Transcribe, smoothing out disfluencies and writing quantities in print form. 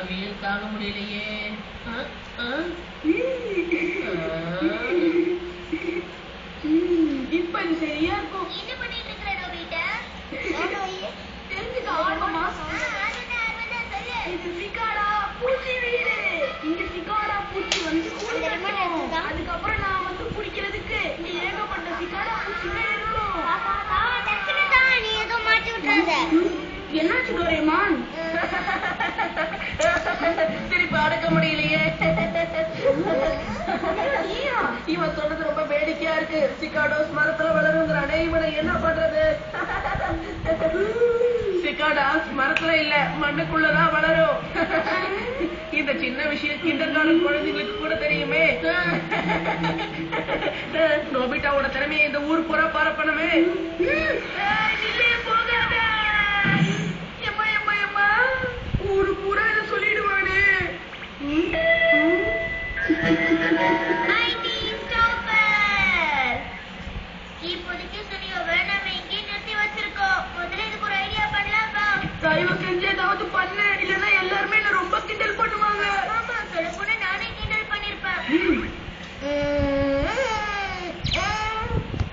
வெயில் தாங்க முடியலையே. இப்ப இது சரியா இருக்கும். என்ன பண்ணிட்டு இருக்கிற நோபிட்டா? தெரிஞ்சுக்க ஆர்வமா? இது சிக்காடா பூச்சி வீடு. இந்த சிக்காடா பூச்சி வந்து குளிக்கட்டும். அதுக்கப்புறம் நான் வந்து குடிக்கிறதுக்கு ஏகப்பட்ட சிக்காடா பூச்சிங்க இருக்கும். நீ ஏதோ மாட்டி விட்டுறாத. என்னாச்சு டோரேமான்? திருப்பி அடக்க முடியலையே. இவன் சொன்னது ரொம்ப வேடிக்கையா இருக்கு. சிக்காடோஸ் மரத்துல வளருங்கிறானே, இவனை என்ன பண்றது? சிக்காடாஸ் மரத்துல இல்ல, மண்ணுக்குள்ளதான் வளரும். இந்த சின்ன விஷயம் கிண்டர்கார்டன் குழந்தைங்களுக்கு கூட தெரியுமே. நோபிட்டாவோட திறமையை இந்த ஊர் பூரா பரப்பணுமே. போக